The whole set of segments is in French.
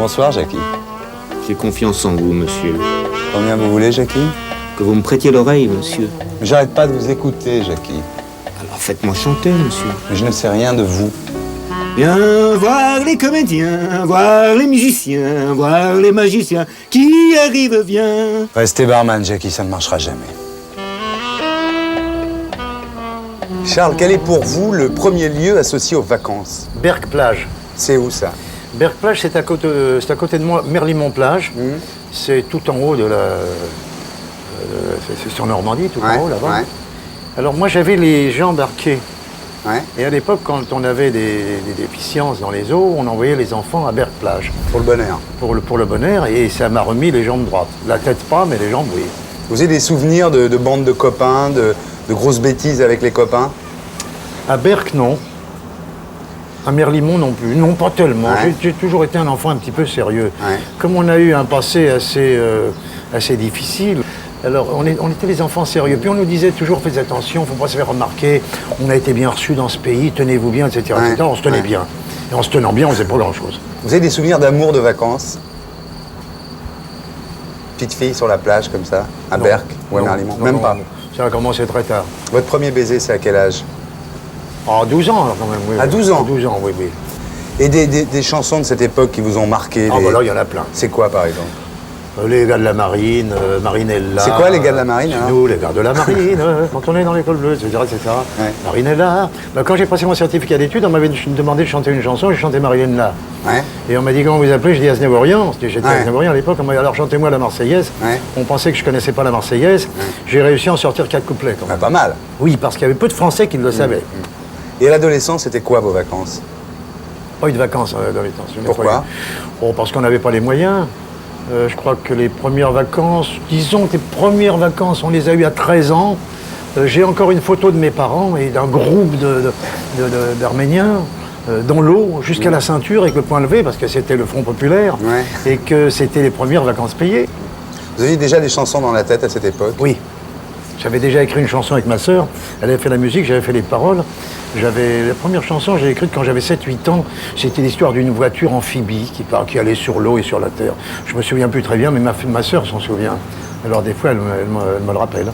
Bonsoir, Jackie. J'ai confiance en vous, monsieur. Combien vous voulez, Jackie? Que vous me prêtiez l'oreille, monsieur. J'arrête pas de vous écouter, Jackie. Alors faites-moi chanter, monsieur. Mais je ne sais rien de vous. Viens voir les comédiens, voir les musiciens, voir les magiciens qui arrivent, viens. Restez barman, Jackie, ça ne marchera jamais. Charles, quel est pour vous le premier lieu associé aux vacances? Berck-Plage. C'est où ça? Berck-Plage, c'est à côté de moi, Merlimont-Plage. C'est tout en haut de la... c'est sur Normandie, tout en haut, là-bas. Ouais. Alors moi, j'avais les jambes arquées. Ouais. Et à l'époque, quand on avait des déficiences dans les os, on envoyait les enfants à Berck-Plage. Pour le bon air. Pour le bon air, et ça m'a remis les jambes droites. La tête pas, mais les jambes, oui. Vous avez des souvenirs de bandes de copains, de grosses bêtises avec les copains? À Berck, non. À Merlimont non plus. Non, pas tellement. Ouais. J'ai toujours été un enfant un petit peu sérieux. Ouais. Comme on a eu un passé assez difficile, alors on était les enfants sérieux. Puis on nous disait toujours, faites attention, faut pas se faire remarquer, on a été bien reçus dans ce pays, tenez-vous bien, etc. Ouais. etc. On se tenait bien. Et en se tenant bien, on faisait pas grand-chose. Vous avez des souvenirs d'amour de vacances? Petite fille sur la plage, comme ça, à Non. Berck ou à Non, Merlimont? non, Même non, pas. Ça a commencé très tard. Votre premier baiser, c'est à quel âge? À 12 ans, alors, quand même, oui. À 12 ans? À 12 ans, oui, oui. Et des chansons de cette époque qui vous ont marqué? Ah, bah là, il y en a plein. C'est quoi, par exemple? Les gars de la marine, Marinella. C'est quoi, les gars de la marine, C'est hein nous, les gars de la marine, quand on est dans l'école bleue, etc. etc. Ouais. Marinella. Bah, quand j'ai passé mon certificat d'études, on m'avait demandé de chanter une chanson, j'ai chanté Marinella. Ouais. Et on m'a dit comment vous appelez, je dis Aznavourian, j'étais Ouais. Aznavourian à l'époque, on m'a dit alors chantez-moi la Marseillaise. Ouais. On pensait que je connaissais pas la Marseillaise, j'ai réussi à en sortir 4 couplets quand Bah, même. pas mal. Oui, parce qu'il y avait peu de Français qui le savaient. Et à l'adolescence, c'était quoi vos vacances? Pas eu de vacances à l'adolescence. Je n'ai Pourquoi pas eu. Oh, parce qu'on n'avait pas les moyens. Je crois que les premières vacances, disons que les premières vacances, on les a eues à 13 ans. J'ai encore une photo de mes parents et d'un groupe d'Arméniens dans l'eau jusqu'à la ceinture avec le poing levé parce que c'était le Front populaire Ouais. et que c'était les premières vacances payées. Vous aviez déjà des chansons dans la tête à cette époque? Oui. J'avais déjà écrit une chanson avec ma sœur. Elle avait fait la musique, j'avais fait les paroles. La première chanson, j'ai écrite quand j'avais 7-8 ans. C'était l'histoire d'une voiture amphibie qui allait sur l'eau et sur la terre. Je me souviens plus très bien, mais ma sœur s'en souvient. Alors des fois, elle me le rappelle.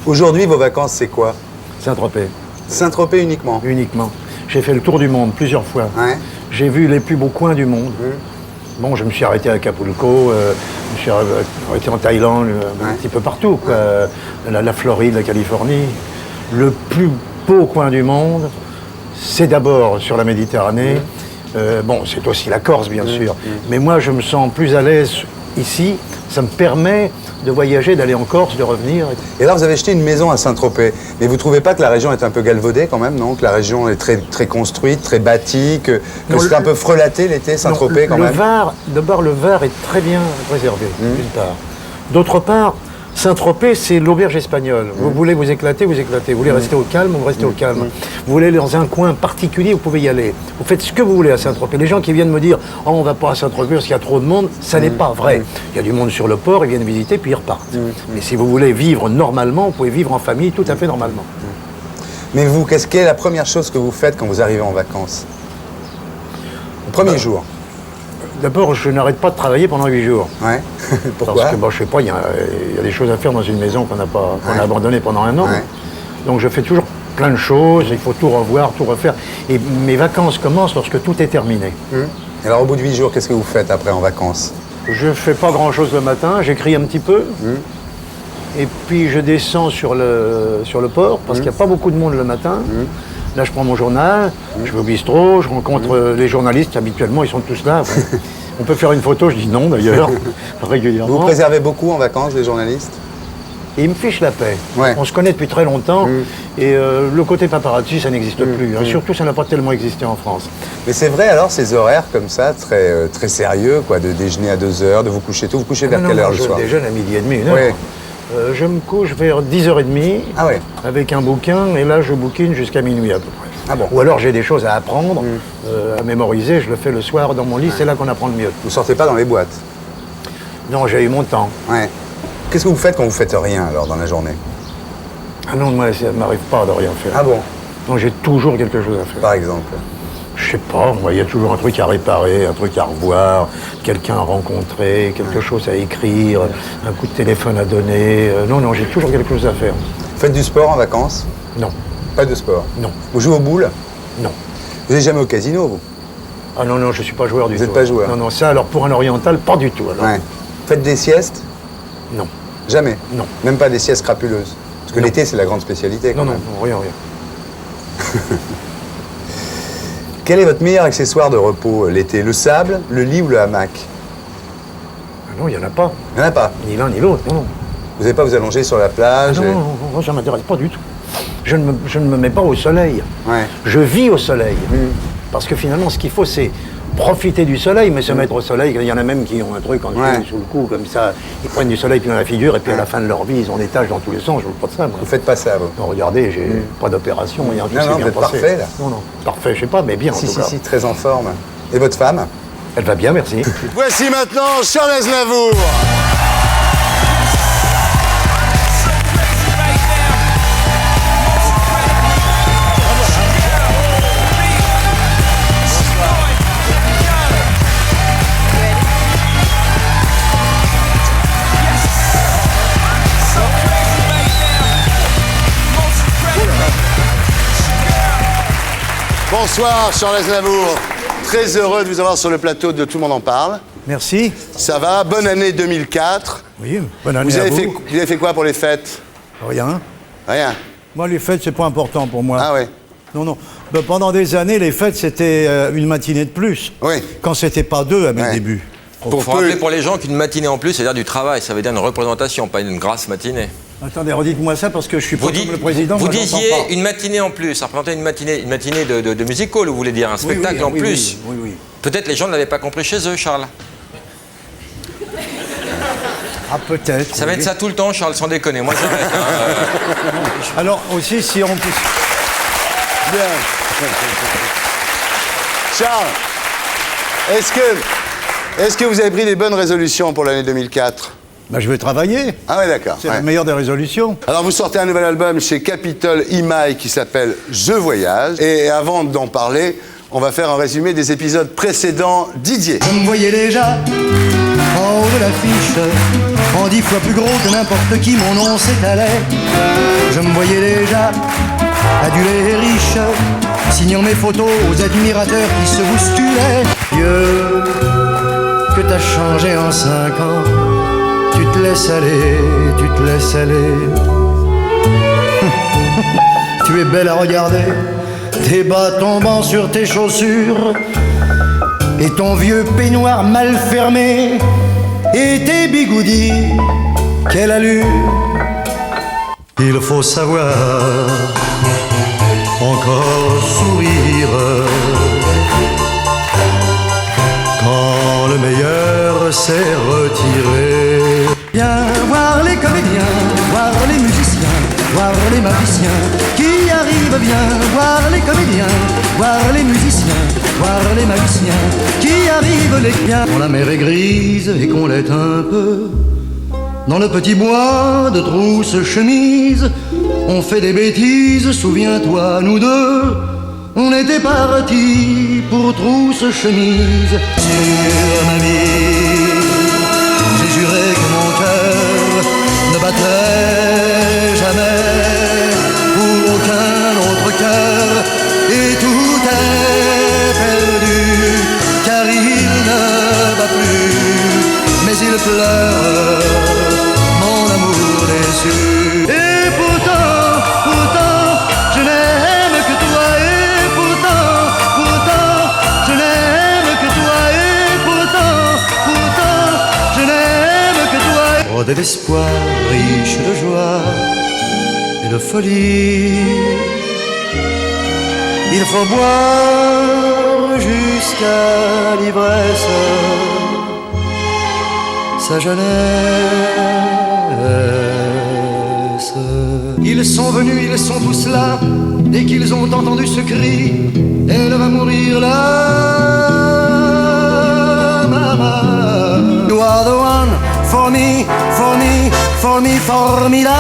Aujourd'hui, vos vacances, c'est quoi? Saint-Tropez, Saint-Tropez uniquement? uniquement. J'ai fait le tour du monde plusieurs fois. Ouais. J'ai vu les plus beaux coins du monde. Bon, je me suis arrêté à Acapulco, je me suis arrêté en Thaïlande, un petit peu partout, quoi. La Floride, la Californie. Le plus beau coin du monde, c'est d'abord sur la Méditerranée. Bon, c'est aussi la Corse, bien sûr. Mais moi, je me sens plus à l'aise ici. Ça me permet de voyager, d'aller en Corse, de revenir. Et là, vous avez acheté une maison à Saint-Tropez. Mais vous ne trouvez pas que la région est un peu galvaudée quand même, non? Que la région est très, très construite, très bâtie, que Non, c'est un peu frelaté l'été, Saint-Tropez quand le même? Var, d'abord, le Var est très bien préservé, d'une part. D'autre part, Saint-Tropez, c'est l'auberge espagnole. Vous voulez vous éclater, vous éclatez. Vous voulez rester au calme, vous restez au calme. Vous voulez aller dans un coin particulier, vous pouvez y aller. Vous faites ce que vous voulez à Saint-Tropez. Les gens qui viennent me dire « Oh, on va pas à Saint-Tropez parce qu'il y a trop de monde », ça n'est pas vrai. Il y a du monde sur le port, ils viennent visiter, puis ils repartent. Mais si vous voulez vivre normalement, vous pouvez vivre en famille tout à fait normalement. Mais vous, qu'est-ce qu'est la première chose que vous faites quand vous arrivez en vacances? Le premier jour? D'abord, je n'arrête pas de travailler pendant 8 jours. Ouais. Pourquoi? Parce que, je sais pas, il y a des choses à faire dans une maison qu'on a abandonnée pendant un an. Ouais. Donc je fais toujours plein de choses, il faut tout revoir, tout refaire. Et mes vacances commencent lorsque tout est terminé. Et alors, au bout de 8 jours, qu'est-ce que vous faites après en vacances? Je fais pas grand-chose le matin, j'écris un petit peu. Et puis je descends sur le port, parce qu'il n'y a pas beaucoup de monde le matin. Là, je prends mon journal, je vais au bistrot, je rencontre les journalistes qui habituellement, ils sont tous là. On peut faire une photo, je dis non d'ailleurs, régulièrement. Vous préservez beaucoup en vacances, les journalistes? Et ils me fichent la paix. Ouais. On se connaît depuis très longtemps et le côté paparazzi, ça n'existe plus. Hein. Surtout, ça n'a pas tellement existé en France. Mais c'est vrai alors, ces horaires comme ça, très, très sérieux, quoi, de déjeuner à 2 heures, de vous coucher tôt. Vous couchez vers quelle heure le soir? Je déjeune à midi et demi, 1 heure. Ouais. Je me couche vers 10h30 Ah ouais. avec un bouquin et là, je bouquine jusqu'à minuit à peu près. Ah bon. Ou alors j'ai des choses à apprendre, à mémoriser, je le fais le soir dans mon lit, c'est là qu'on apprend le mieux. Vous sortez pas dans les boîtes? Non, j'ai eu mon temps. Ouais. Qu'est-ce que vous faites quand vous faites rien alors dans la journée? Ah non, moi, ça ne m'arrive pas de rien faire. Ah bon? Donc j'ai toujours quelque chose à faire. Par exemple? Je sais pas, moi, il y a toujours un truc à réparer, un truc à revoir, quelqu'un à rencontrer, quelque chose à écrire, un coup de téléphone à donner. Non, j'ai toujours quelque chose à faire. Faites du sport en vacances? Non, Pas de sport? non, Vous jouez aux boules? non. Vous n'êtes jamais au casino, vous? Ah non, je suis pas joueur du tout. Vous n'êtes pas joueur? Non, ça, alors pour un oriental, pas du tout. Alors. Ouais. Faites des siestes? Non, Jamais? non. Même pas des siestes crapuleuses? Parce que Non. l'été, c'est la grande spécialité. Quand Non, même. rien. Quel est votre meilleur accessoire de repos l'été? Le sable, le lit ou le hamac? Ah non, il n'y en a pas. Il n'y en a pas. Ni l'un ni l'autre, non. Vous n'allez pas vous allonger sur la plage? Non, ça ne m'intéresse pas du tout. Je ne me mets pas au soleil. Ouais. Je vis au soleil. Parce que finalement, ce qu'il faut, c'est profiter du soleil, mais se mettre au soleil. Il y en a même qui ont un truc en dessous, Ouais. sous le cou, comme ça. Ils prennent du soleil plein la figure, et puis à la fin de leur vie, ils ont des taches dans tous les sens. Je ne veux pas de ça, moi. Vous faites pas ça, vous? Non, regardez, j'ai pas d'opération, rien, tout Non, s'est non, bien vous êtes passé. parfait, là. Non, parfait, je sais pas, mais bien en Si, tout cas. si, très en forme. Et votre femme? Elle va bien, merci. Voici maintenant Charles Aznavour. Bonsoir Charles Aznavour. Très heureux de vous avoir sur le plateau de Tout le monde en parle. Merci. Ça va? Bonne année 2004. Oui, bonne année Vous à avez, vous. vous avez fait quoi pour les fêtes? Rien. Rien. Moi, les fêtes, c'est pas important pour moi. Ah ouais. Non. Ben, pendant des années, les fêtes, c'était une matinée de plus. Oui. Quand c'était pas deux à mes Ouais. débuts. Pour Il faut peu- rappeler pour les gens qu'une matinée en plus, c'est-à-dire du travail, ça veut dire une représentation, pas une grasse matinée. Attendez, redites-moi ça parce que je suis pas comme le président. vous moi, j'entends disiez pas. une matinée en plus, ça représentait une matinée de music hall, vous voulez dire, un spectacle en oui, plus. Oui. Peut-être les gens ne l'avaient pas compris chez eux, Charles. Ah, peut-être. Ça va oui. être ça tout le temps, Charles, sans déconner. Moi, j'arrête. Alors, aussi, si on peut. Bien. Charles, est-ce que vous avez pris des bonnes résolutions pour l'année 2004? Ben, je vais travailler. Ah ouais, d'accord. C'est Ouais. la meilleure des résolutions. Alors vous sortez un nouvel album chez Capitol Imai qui s'appelle Je Voyage. Et avant d'en parler, on va faire un résumé des épisodes précédents. Didier. Je me voyais déjà en haut de l'affiche, en 10 fois plus gros que n'importe qui, mon nom s'étalait. Je me voyais déjà adulé et riche, signant mes photos aux admirateurs qui se bousculaient. Dieu, que t'as changé en 5 ans, tu te laisses aller, tu te laisses aller. Tu es belle à regarder, tes bas tombant sur tes chaussures, et ton vieux peignoir mal fermé, et tes bigoudis, quelle allure. Il faut savoir encore sourire quand le meilleur s'est retiré. Viens voir les comédiens, voir les musiciens, voir les magiciens qui arrivent. Viens voir les comédiens, voir les musiciens, voir les magiciens qui arrivent. Les biens quand la mer est grise et qu'on l'est un peu, dans le petit bois de trousse-chemise, on fait des bêtises, souviens-toi, nous deux, on était partis pour trousse-chemise. Sur ma vie, j'ai juré que mon cœur ne battrait jamais pour aucun autre cœur, et tout est perdu, car il ne va plus, mais il pleure mon amour déçu. Et pourtant, je n'aime que toi, et pourtant, je n'aime que toi, et pourtant, je n'aime que toi. Rodé d'espoir, riche de joie et de folie, il faut boire jusqu'à l'ivresse sa jeunesse. Ils sont venus, ils sont tous là, dès qu'ils ont entendu ce cri, elle va mourir là, maman. You are the one for me, for me, for me, formidable.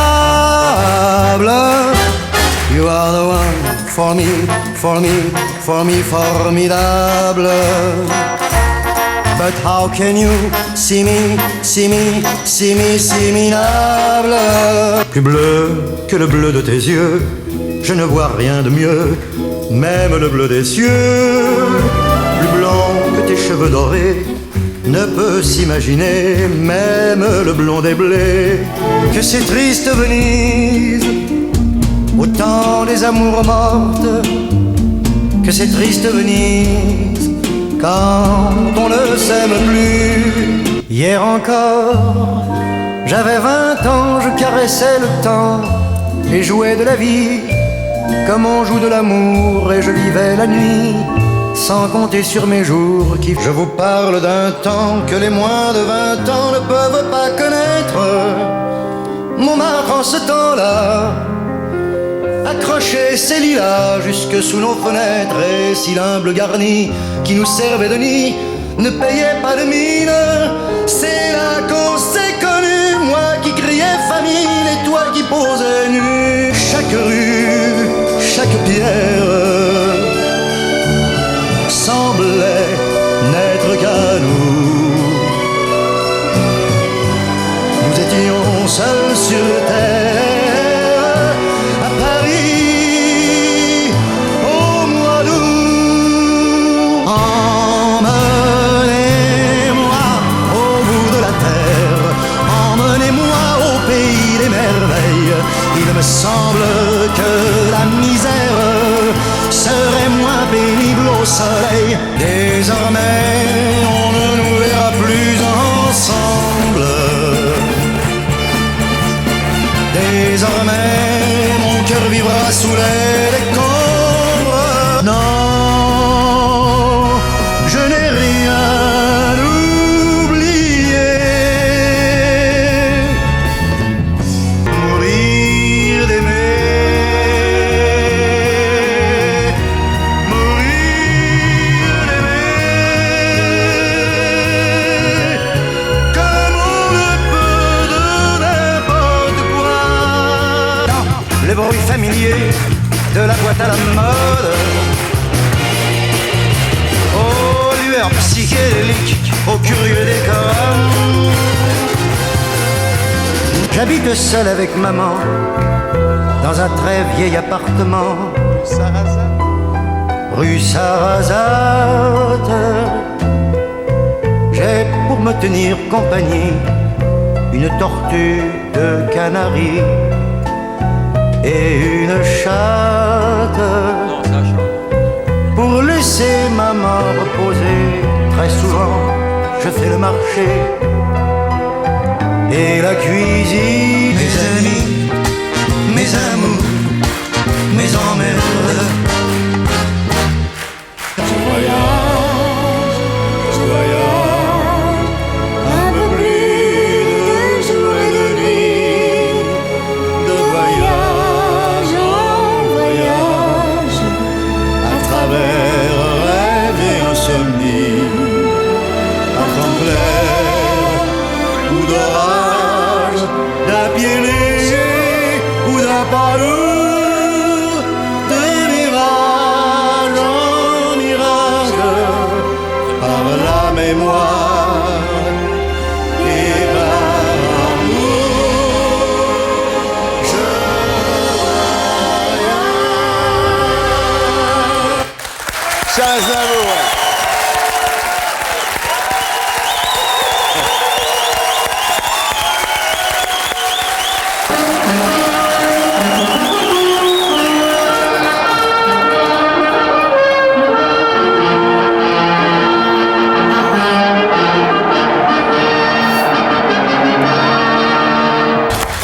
You are the one for me, for me, for me, formidable. But how can you see me, see me, see me, see minable? Plus bleu que le bleu de tes yeux, je ne vois rien de mieux, même le bleu des cieux. Plus blanc que tes cheveux dorés, ne peut s'imaginer, même le blond des blés, que ces tristes Venise, au temps des amours mortes, que ces tristes Venise, quand on ne s'aime plus. Hier encore, j'avais 20 ans, je caressais le temps et jouais de la vie, comme on joue de l'amour, et je vivais la nuit, sans compter sur mes jours qui... Je vous parle d'un temps que les moins de 20 ans ne peuvent pas connaître. Montmartre en ce temps-là accrochait ses lilas jusque sous nos fenêtres, et si l'humble garni qui nous servait de nid ne payait pas de mine, c'est là qu'on s'est connus, moi qui criais famine et toi qui posais nu. Chaque rue, chaque pierre semblait n'être qu'à nous. Nous étions seuls sur terre, à Paris, au mois d'août. Emmenez-moi au bout de la terre, emmenez-moi au pays des merveilles. Il me semble que la misère serait moins pénible au soleil. Désormais, on ne nous verra plus ensemble. Désormais, mon cœur vivra sous les décombres. Non, je n'ai rien oublié. Mourir d'aimer, le bruit familier de la boîte à la mode, aux lueurs psychédéliques, aux curieux décors. J'habite seul avec maman dans un très vieil appartement, rue Sarrazate. J'ai pour me tenir compagnie une tortue de Canaries et une chatte, pour laisser maman reposer. Très souvent je fais le marché et la cuisine. Mes amis, mes amours, mes emmerdes. Je voyage, un peu plus de jour et de nuit, de voyage en voyage, à travers rêve et insomnie, un temps clair ou d'orage, d'un pied léger ou d'un pas lourd, de mirage en mirage, par la mémoire et par l'amour. Je voyage. Charles Aznavour.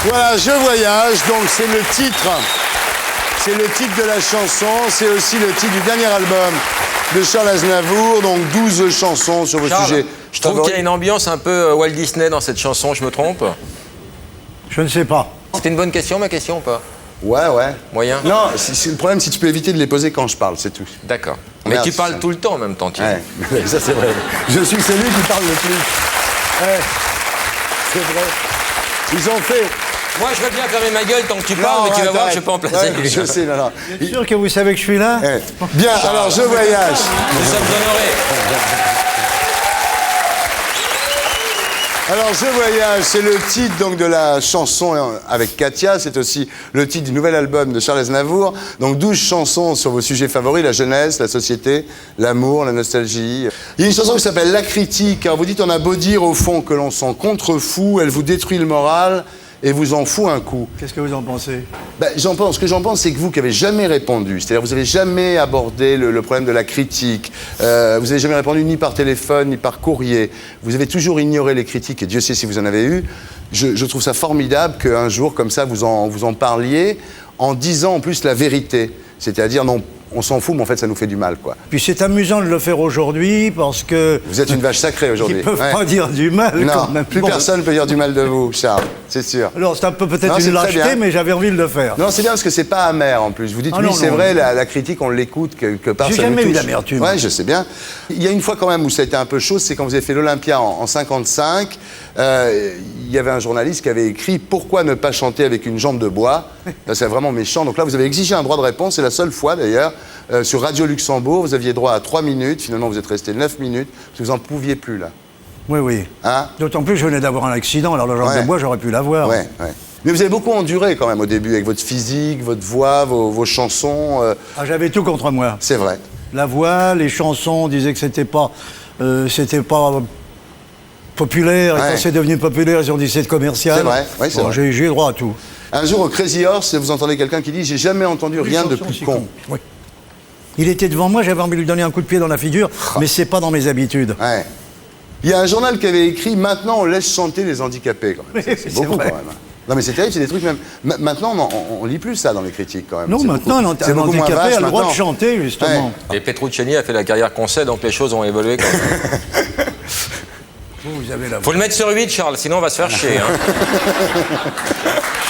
Voilà, Je voyage, donc c'est le titre. C'est le titre de la chanson, c'est aussi le titre du dernier album de Charles Aznavour, donc 12 chansons sur vos Charles, sujets. je trouve qu'il y a une ambiance un peu Walt Disney dans cette chanson, je me trompe? Je ne sais pas. C'était une bonne question, ma question ou pas? Ouais. Moyen? Non, c'est le problème, si tu peux éviter de les poser quand je parle, c'est tout. D'accord. Mais Merde, tu parles ça. tout le temps en même temps, tu Ouais, ça c'est vrai. Je suis celui qui parle le plus. Ouais, c'est vrai. Moi, je veux bien fermer ma gueule tant que tu parles, mais tu vas voir que je ne peux en placer Ouais, une. je sais, non. Bien sûr que vous savez que je suis là. Eh, bien, alors je voyage. Nous sommes honorés. Alors je voyage, c'est le titre donc de la chanson avec Katia, c'est aussi le titre du nouvel album de Charles Aznavour. Donc 12 chansons sur vos sujets favoris, la jeunesse, la société, l'amour, la nostalgie. Il y a une chanson qui s'appelle La critique. Alors vous dites on a beau dire au fond que l'on s'en contrefou, elle vous détruit le moral et vous en fout un coup. Qu'est-ce que vous en pensez? Ce que j'en pense, c'est que vous qui n'avez jamais répondu, c'est-à-dire vous n'avez jamais abordé le problème de la critique, vous n'avez jamais répondu ni par téléphone, ni par courrier, vous avez toujours ignoré les critiques, et Dieu sait si vous en avez eu. Je trouve ça formidable qu'un jour, comme ça, vous en parliez, en disant en plus la vérité, c'est-à-dire non, on s'en fout, mais en fait, ça nous fait du mal, quoi. Puis c'est amusant de le faire aujourd'hui parce que... Vous êtes une vache sacrée aujourd'hui. Ils peuvent Ouais. pas dire du mal Non, quand même. plus Bon. personne ne peut dire du mal de vous, Charles, c'est sûr. Alors c'est un peu Non, peut-être c'est une très lâcheté, bien. mais j'avais envie de le faire. Non, c'est bien parce que c'est pas amer en plus. Vous dites, Ah oui, non, c'est non, vrai, non. la critique, on l'écoute quelque part. J'ai ça nous jamais eu touche. d'amertume. Ouais, je sais bien. Il y a une fois quand même où ça a été un peu chaud, c'est quand vous avez fait l'Olympia en 55. Il y avait un journaliste qui avait écrit « Pourquoi ne pas chanter avec une jambe de bois ?» Là, c'est vraiment méchant. Donc là, vous avez exigé un droit de réponse. C'est la seule fois, d'ailleurs, sur Radio Luxembourg. Vous aviez droit à 3 minutes. Finalement, vous êtes resté 9 minutes. Parce que vous n'en pouviez plus, là. Oui, oui. Hein? D'autant plus, je venais d'avoir un accident, alors la jambe Ouais. de bois, j'aurais pu l'avoir. Ouais. Mais vous avez beaucoup enduré quand même au début, avec votre physique, votre voix, vos chansons. Ah, j'avais tout contre moi. C'est vrai. La voix, les chansons, on disait que c'était pas populaire, et Ouais. quand c'est devenu populaire, ils ont dit c'est commercial. C'est vrai, oui, c'est vrai. J'ai eu droit à tout. Un jour, au Crazy Horse, vous entendez quelqu'un qui dit « J'ai jamais entendu rien de Les chansons plus aussi con. » Oui. Il était devant moi, j'avais envie de lui donner un coup de pied dans la figure, mais c'est pas dans mes habitudes. Ouais. Il y a un journal qui avait écrit « Maintenant, on laisse chanter les handicapés. » quand même. C'est C'est beaucoup vrai. quand même. Non mais c'est terrible, c'est des trucs même... Maintenant, on lit plus ça dans les critiques quand même. Non, C'est maintenant, beaucoup- c'est un beaucoup moins handicapé vache a le droit de maintenant. chanter, justement. Ouais. Et Petrucciani a fait la carrière qu'on sait, donc les choses ont évolué quand même. Vous avez la voix. Faut le mettre sur 8, Charles, sinon on va se faire chier. Hein.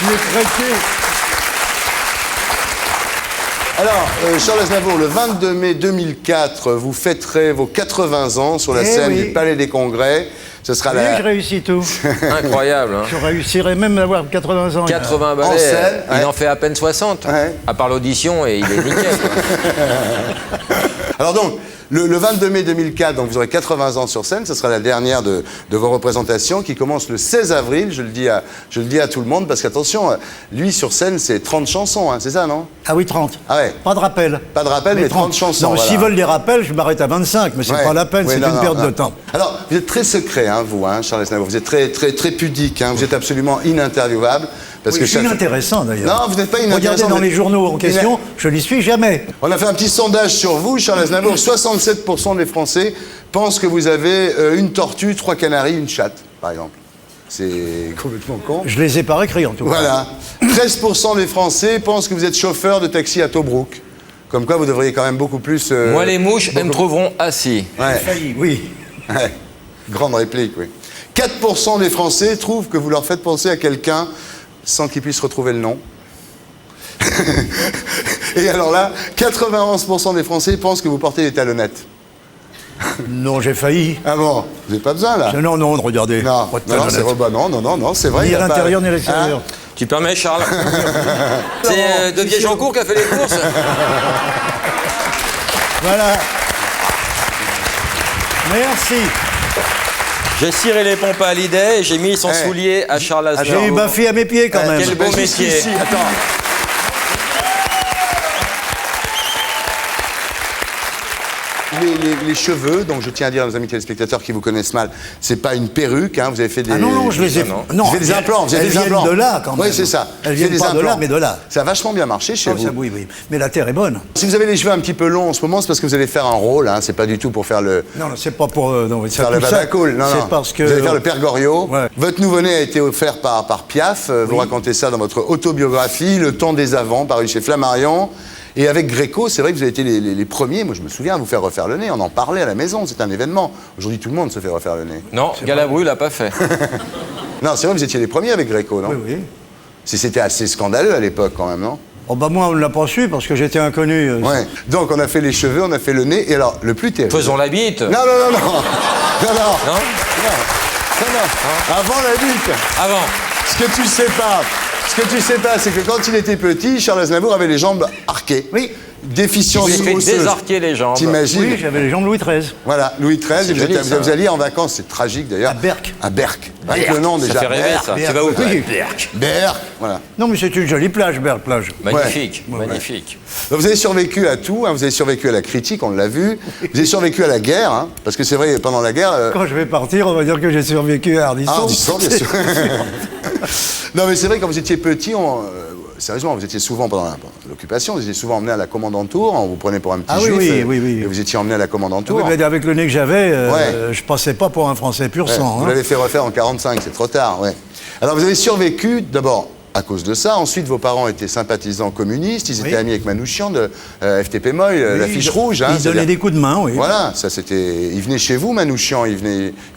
Je l'ai traité. Alors, Charles Aznavour, le 22 mai 2004, vous fêterez vos 80 ans sur la Eh scène oui. du Palais des Congrès. Ce sera Vous voyez, je la... réussis tout. Incroyable. Hein. Je réussirais même à avoir 80 ans. 80 En ballets, scène, il ouais. en fait à peine 60. Ouais. À part l'audition, et il est nickel. quoi. Alors donc, le 22 mai 2004, donc vous aurez 80 ans sur scène, ce sera la dernière de vos représentations qui commence le 16 avril, je le dis à tout le monde, parce qu'attention, lui sur scène c'est 30 chansons, hein, c'est ça non? Ah oui, 30. Ah ouais. Pas de rappel. Pas de rappel, mais 30 chansons. Non, voilà. s'ils veulent des rappels, je m'arrête à 25, mais c'est Ouais. pas la peine, Ouais, c'est non, une non, perte non. de temps. Alors, vous êtes très secret, hein, vous, hein, Charles Aznavour, vous êtes très, très, très pudique, hein, vous êtes absolument ininterviewable. Parce Oui, que je suis chaque- inintéressant d'ailleurs. Non, vous n'êtes pas inintéressant. Regardez dans vous les êtes- journaux en question, je n'y suis jamais. On a fait un petit sondage sur vous, Charles Aznavour. 67% des Français pensent que vous avez une tortue, 3 canaris, une chatte, par exemple. C'est complètement con. Je les ai pas réécrits en tout cas. Voilà. 13% des Français pensent que vous êtes chauffeur de taxi à Tobruk. Comme quoi, vous devriez quand même beaucoup plus... Moi, les mouches, elles me trouveront assis. Ouais. Failli, oui. Ouais. Grande réplique, oui. 4% des Français trouvent que vous leur faites penser à quelqu'un sans qu'ils puissent retrouver le nom. Et alors là, 91% des Français pensent que vous portez des talonnettes. Non, j'ai failli. Ah bon? Vous n'avez pas besoin, là? Non, non, regardez. Non, Pas de non, c'est talonnette. vrai, non, c'est vrai. Ni il y a à pas- l'intérieur, ni à l'extérieur. Hein? Tu permets, Charles? C'est de Viejoncourt qui a fait les courses. Voilà. Merci. J'ai ciré les pompes à Hallyday et j'ai mis son Eh. soulier à Charles J'ai Aznavour. eu ma fille à mes pieds quand même. quel beau Ben, juste métier. ici, attends. Les cheveux, donc je tiens à dire à nos amis téléspectateurs qui vous connaissent mal, c'est pas une perruque, hein, vous avez fait des... Ah non, non, je les ai... Non, Vous avez des implants, vous avez elles des implants. viennent de là quand même. Oui, c'est ça. Elles Vous avez viennent des pas de là, implants. mais de là. Ça a vachement bien marché chez Oh, vous. ça, oui, oui. Mais la terre est bonne. Si vous avez les cheveux un petit peu longs en ce moment, c'est parce que vous allez faire un rôle, hein, c'est pas du tout pour faire le... Non, non, c'est pas pour... non, ça, Faire le tout ça, baba cool, non, non. C'est parce que... Vous allez faire le Père Goriot. Ouais. Votre nouveau-né a été offert par Piaf. Vous racontez ça dans votre autobiographie, Le temps des avants, paru chez Flammarion. Et avec Gréco, c'est vrai que vous avez été les premiers, moi je me souviens, à vous faire refaire le nez. On en parlait à la maison, c'est un événement. Aujourd'hui, tout le monde se fait refaire le nez. Non, Galabru l'a pas fait. Non, c'est vrai, vous étiez les premiers avec Gréco, non? Oui, oui. C'était assez scandaleux à l'époque quand même, non? Oh bah moi, on ne l'a pas su parce que j'étais inconnu. Ouais. Donc on a fait les cheveux, on a fait le nez. Et alors, le plus terrible... Faisons la bite. Non, non, non, non. Non, non. Non Non, non. Avant la bite. Avant. Ce que tu sais pas, ce que tu sais pas, c'est que quand il était petit, Charles Aznavour avait les jambes arquées. Oui. Déficience Il fait osseuse. désarquer les jambes. T'imagines? Oui, j'avais les jambes Louis XIII. Voilà, Louis XIII, joli, ça. vous alliez en vacances, c'est tragique d'ailleurs. À Berck. À Berck. Avec le nom déjà. Ça fait rêver, ça. Tu vas où, toi? Oui. Berck, voilà. Non, mais c'est une jolie plage, Berck plage. Magnifique, magnifique. Donc vous avez survécu à tout, hein, vous avez survécu à la critique, on l'a vu. Vous avez survécu à la guerre, hein, parce que c'est vrai, pendant la guerre... Quand je vais partir, on va dire que j'ai survécu à Ardisson. Ah, Ardisson, bien sûr. Non, mais c'est vrai, quand vous étiez petit, sérieusement, vous étiez souvent pendant l'occupation, vous étiez souvent emmené à la Commandantour, on vous prenait pour un petit juif. Oui. Et vous étiez emmené à la Commandantour. Oui, mais avec le nez que j'avais, Ouais. je passais pas pour un Français pur sang. Vous hein. l'avez fait refaire en 45, c'est trop tard, ouais. Alors vous avez survécu, d'abord, à cause de ça. Ensuite, vos parents étaient sympathisants communistes, ils étaient amis avec Manouchian de FTP Moy, la fiche rouge. Hein, Ils donnaient des coups de main, oui. Voilà, ça c'était... Il venait chez vous, Manouchian, il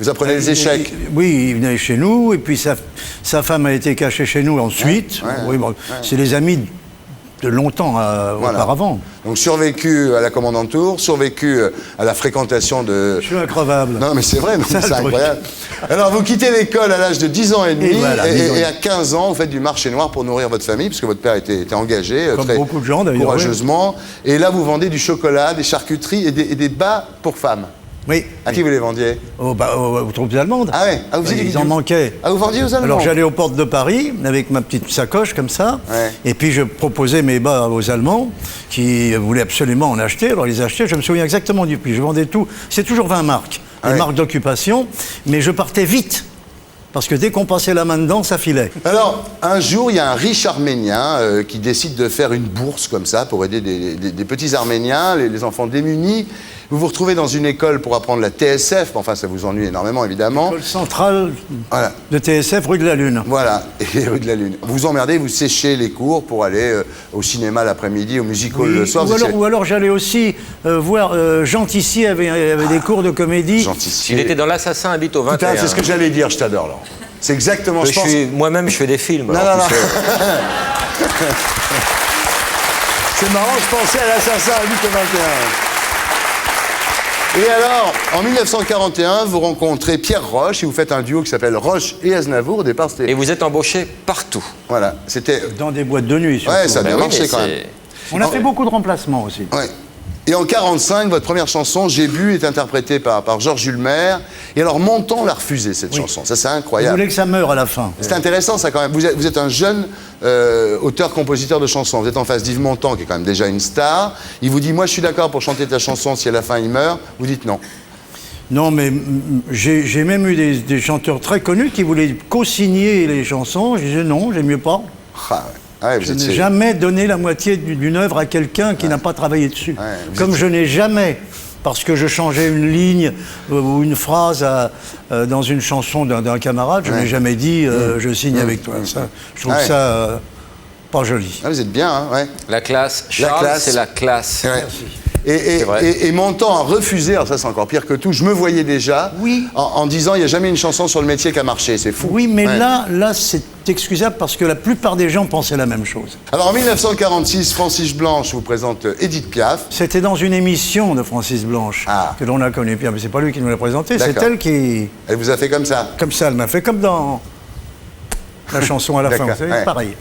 vous apprenait les échecs. Oui, il venait chez nous, et puis sa femme a été cachée chez nous ensuite. Oui, bon, c'est les amis de longtemps Voilà. auparavant. Donc survécu à la Commandantour, survécu à la fréquentation de... Je suis increvable. Non, mais c'est vrai, non, Ça, c'est le truc. incroyable. Alors, vous quittez l'école à l'âge de 10 ans et demi, Et voilà, 10 ans. et à 15 ans, vous faites du marché noir pour nourrir votre famille, puisque votre père était engagé, Comme très beaucoup de gens, d'ailleurs, courageusement. Et là, vous vendez du chocolat, des charcuteries et des bas pour femmes. Oui. À qui vous les vendiez? Aux troupes allemandes. Ah ouais, ah, vous Oui, faisiez ils en manquaient. Ah, vous vendiez aux Allemands? Alors j'allais aux portes de Paris avec ma petite sacoche comme ça, Ouais. et puis je proposais mes bas aux Allemands qui voulaient absolument en acheter. Alors ils achetaient, je me souviens exactement du prix. Je vendais tout, c'est toujours 20 marques, les Ouais. marques d'occupation, mais je partais vite. Parce que dès qu'on passait la main dedans, ça filait. Alors, un jour, il y a un riche Arménien qui décide de faire une bourse comme ça pour aider des petits Arméniens, les enfants démunis. Vous vous retrouvez dans une école pour apprendre la TSF, enfin ça vous ennuie énormément évidemment. École centrale Voilà. de TSF, rue de la Lune. Voilà, et rue de la Lune. Vous vous emmerdez, vous séchez les cours pour aller au cinéma l'après-midi, au musical le soir. Ou alors j'allais aussi voir Jean Tissier avait des cours de comédie. Gentil. Il était dans L'Assassin habite au 21. Putain, c'est ce que j'allais dire, je t'adore, Laurent. C'est exactement, je pense... Moi-même, je fais des films. Non, alors, non, tu non. sais. C'est marrant, je pensais à l'assassin à 8h21. Et alors, en 1941, vous rencontrez Pierre Roche et vous faites un duo qui s'appelle Roche et Aznavour. Au départ, c'était... Et vous êtes embauché partout. Voilà, c'était... Dans des boîtes de nuit, surtout. Ouais, ça a bien Ben oui, marché mais quand même. c'est- On a fait beaucoup de remplacements aussi. Ouais. Et en 45, votre première chanson, J'ai bu, est interprétée par Georges Julmer. Et alors, Montand l'a refusé, cette chanson. Ça, c'est Vous incroyable. voulez que ça meure à la fin. C'est intéressant, ça, quand même. Vous êtes un jeune auteur-compositeur de chansons. Vous êtes en face d'Yves Montand, qui est quand même déjà une star. Il vous dit, moi, je suis d'accord pour chanter ta chanson si à la fin il meurt. Vous dites non. Non, mais j'ai même eu des chanteurs très connus qui voulaient co-signer les chansons. Je disais non, j'aime mieux pas. Ah, ouais, vous Je étiez- n'ai jamais donné la moitié d'une œuvre à quelqu'un qui n'a pas travaillé dessus. Ouais, vous Comme je n'ai jamais, parce que je changeais une ligne ou une phrase dans une chanson d'un camarade, je n'ai jamais dit je signe avec toi. Ça, je trouve Ouais. ça pas joli. Ah, vous êtes bien, hein, ouais. La classe. Charles, classe. c'est la classe. Ouais. Et vrai. Montand a refusé, alors ça c'est encore pire que tout, je me voyais déjà, Oui. en disant il n'y a jamais une chanson sur le métier qui a marché, c'est fou. Oui, mais Ouais. là c'est excusable parce que la plupart des gens pensaient la même chose. Alors en 1946, Francis Blanche vous présente Édith Piaf. C'était dans une émission de Francis Blanche Ah. que l'on a connu. Puis, mais c'est pas lui qui nous l'a présenté, c'est D'accord. elle qui, Elle vous a fait comme ça. comme ça, elle m'a fait comme dans la chanson à la fin. D'accord, Vous savez, ouais. pareil.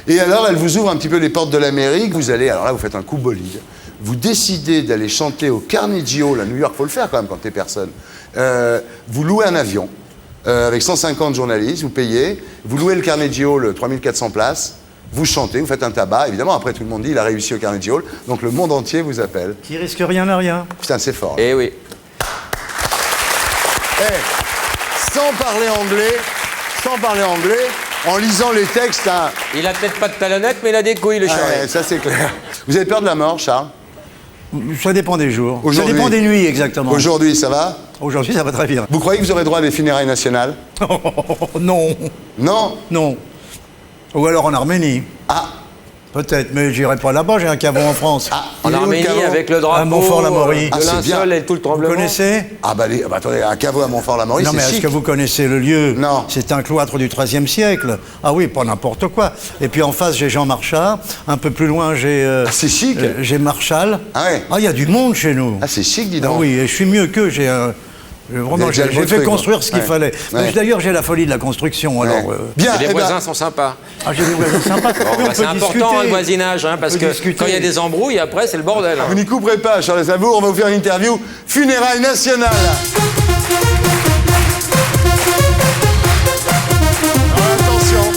Et alors elle vous ouvre un petit peu les portes de l'Amérique, vous allez, alors là vous faites un coup bolide, vous décidez d'aller chanter au Carnegie Hall à New York, faut le faire quand même quand t'es personne. Vous louez un avion avec 150 journalistes, vous payez, vous louez le Carnegie Hall, 3400 places, vous chantez, vous faites un tabac, évidemment après tout le monde dit il a réussi au Carnegie Hall, donc le monde entier vous appelle. Qui risque rien à rien. Putain c'est fort. Eh oui. Sans parler anglais, en lisant les textes, hein, Il a peut-être pas de talonnette, mais il a des couilles, le ouais, charret. ça c'est clair. Vous avez peur de la mort, Charles? Ça dépend des jours. Ça Aujourd'hui. dépend des nuits, exactement. Aujourd'hui, ça va? Aujourd'hui, ça va très bien. Vous croyez que vous aurez droit à des funérailles nationales? Non, Non? non. Ou alors en Arménie. Ah, Peut-être, mais j'irai pas là-bas, j'ai un caveau en France. En il est où, le Arménie, caveau? avec le drapeau À Montfort-l'Amaury. Ah, de c'est linceul bien. et tout le Vous tremblement. connaissez? ah bah, attendez, un caveau à Montfort-l'Amaury, Non, c'est mais est-ce chic. que vous connaissez le lieu? Non. C'est un cloître du XIIIe siècle. Ah oui, pas n'importe quoi. Et puis en face, j'ai Jean Marchal. Un peu plus loin, j'ai Ah, c'est chic. j'ai Marchal. Ah ouais. Ah, il y a du monde chez nous. Ah, c'est chic, dis Ah donc. oui, et je suis mieux qu'eux. J'ai Vraiment, j'ai déjà le fait truc, construire ce qu'il ouais. fallait. Ouais. D'ailleurs, j'ai la folie de la construction. Alors, Bien, Et les eh ben, voisins sont sympas. j'ai des voisins sympas. Bon, Oui, on bah, c'est peut important discuter. le voisinage, hein, parce peut que discuter. quand il y a des embrouilles, après c'est le bordel. vous n'y couperez pas, Charles Aznavour, on va vous faire une interview funérailles nationales. Alors, attention,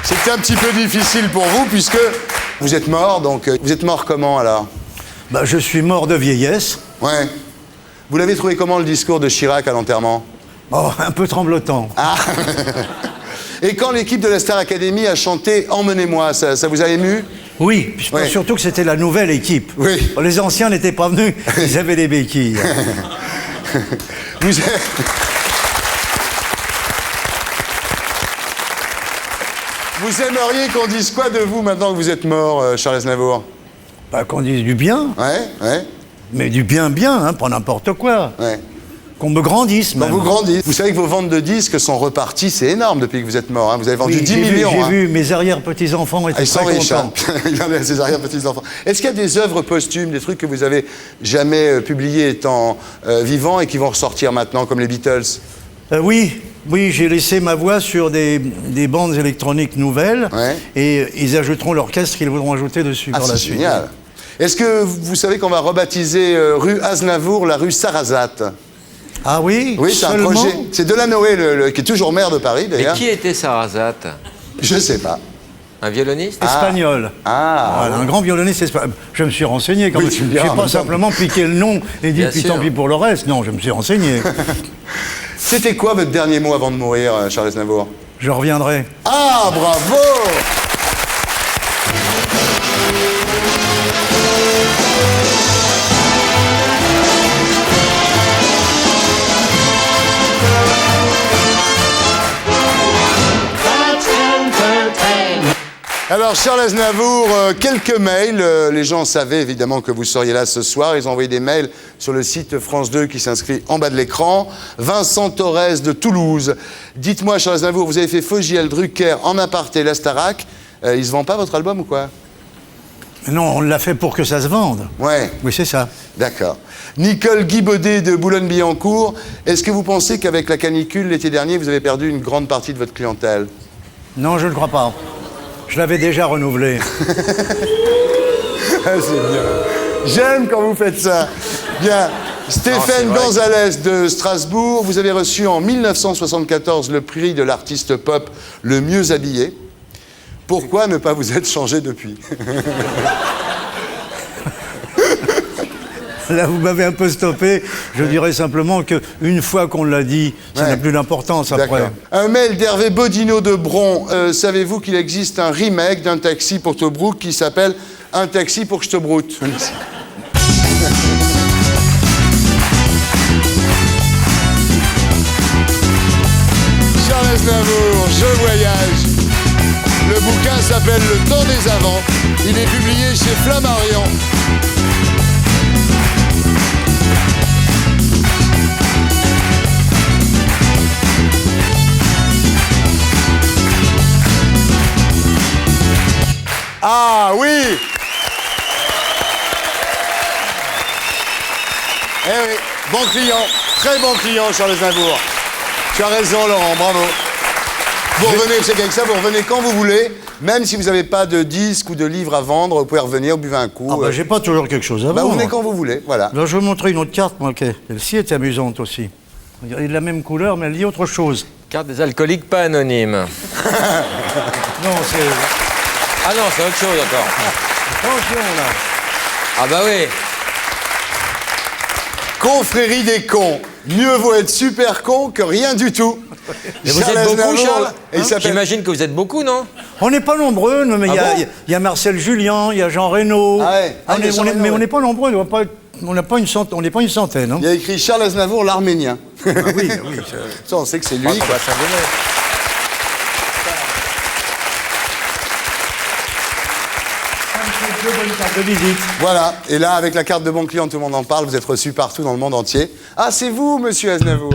c'était un petit peu difficile pour vous puisque vous êtes mort, donc vous êtes mort comment alors? Bah, je suis mort de vieillesse. Ouais. Vous l'avez trouvé comment le discours de Chirac à l'enterrement? Oh, un peu tremblotant. Ah. Et quand l'équipe de la Star Academy a chanté Emmenez-moi, ça vous a ému? Oui, je pense Ouais. surtout que c'était la nouvelle équipe. Oui. Les anciens n'étaient pas venus, ils avaient des béquilles. Vous... Vous aimeriez qu'on dise quoi de vous maintenant que vous êtes mort, Charles Aznavour? Bah, qu'on dise du bien, Ouais. mais du bien, hein, pas n'importe quoi. Ouais. Qu'on me grandisse, Quand même. vous grandissez, vous savez que vos ventes de disques sont reparties, c'est énorme depuis que vous êtes mort. Hein. Vous avez vendu Oui, 10 j'ai vu, millions. J'ai hein. vu, mes arrière-petits-enfants étaient Ils sont très riches, hein. contents. Il en a ses arrière-petits-enfants. Est-ce qu'il y a des œuvres posthumes, des trucs que vous avez jamais publiés étant vivants et qui vont ressortir maintenant, comme les Beatles? Oui, j'ai laissé ma voix sur des bandes électroniques nouvelles. Ouais. Et ils ajouteront l'orchestre qu'ils voudront ajouter dessus Ah, par la c'est suite. génial. Est-ce que vous savez qu'on va rebaptiser rue Aznavour la rue Sarrazate? Ah oui? Oui, c'est un Seulement projet. C'est Delanoë, qui est toujours maire de Paris, Mais d'ailleurs. qui était Sarrazate? Je sais pas. Un violoniste? Espagnol. Ah. Voilà, un grand violoniste espagnol. Je me suis renseigné quand Oui, même. tu me Je diras, n'ai en pas même temps. simplement piqué le nom et dit Bien puis sûr. tant pis pour le reste. Non, je me suis renseigné. C'était quoi votre dernier mot avant de mourir, Charles Aznavour? Je reviendrai. Ah, bravo! Alors, Charles Aznavour, quelques mails. Les gens savaient évidemment que vous seriez là ce soir. Ils ont envoyé des mails sur le site France 2 qui s'inscrit en bas de l'écran. Vincent Torres de Toulouse. Dites-moi, Charles Aznavour, vous avez fait Fogiel, Drucker, En aparté, la Starac. Il se vend pas votre album ou quoi? Mais non, on l'a fait pour que ça se vende. Ouais, Oui, c'est ça. d'accord. Nicole Guibaudet de Boulogne-Billancourt. Est-ce que vous pensez qu'avec la canicule l'été dernier, vous avez perdu une grande partie de votre clientèle? Non, je ne crois pas. Je l'avais déjà renouvelé. Ah, c'est bien. J'aime quand vous faites ça. Bien. Stéphane vrai. Gonzalez de Strasbourg, vous avez reçu en 1974 le prix de l'artiste pop le mieux habillé. Pourquoi ne pas vous être changé depuis? Là, vous m'avez un peu stoppé. Je dirais simplement qu'une fois qu'on l'a dit, ça Ouais. n'a plus d'importance après. D'accord. Un mail d'Hervé Bodino de Bron. Savez-vous qu'il existe un remake d'un taxi pour Tobruk qui s'appelle Un taxi pour Stobrout? Charles Aznavour, Je voyage. Le bouquin s'appelle Le temps des avants. Il est publié chez Flammarion. Ah oui! Eh oui, bon client, très bon client, Charles Aznavour. Tu as raison, Laurent, bravo. Vous revenez, c'est qu'avec ça, vous revenez quand vous voulez, même si vous n'avez pas de disque ou de livre à vendre, vous pouvez revenir, vous buvez un coup. Ah bah, j'ai pas toujours quelque chose à Bah, vous vendre. venez quand vous voulez, voilà. Là, je vais vous montrer une autre carte, moi. Celle-ci est amusante aussi. Elle est de la même couleur, mais elle dit autre chose. Carte des alcooliques pas anonymes. Non, c'est... Ah non, c'est autre chose, d'accord. Attention, là. Ah bah oui. Confrérie des cons. Mieux vaut être super con que rien du tout. Mais vous êtes beaucoup, Charles? Et il s'appelle... J'imagine que vous êtes beaucoup, non? On n'est pas nombreux, mais il y a- Ah bon il y a Marcel Julien, il y a Jean Reno. Ah ouais. Ah, il y a Jean Reno, mais on ouais. n'est pas nombreux, on n'est pas une centaine. Hein. Il y a écrit Charles Aznavour, l'Arménien. Ah oui, oui. Ça, on sait que c'est lui. Ah, ça quoi. va s'abonner. Deux bonnes cartes de visite. Voilà. Et là, avec la carte de bon client, tout le monde en parle. Vous êtes reçu partout dans le monde entier. Ah, c'est vous, monsieur Aznavour.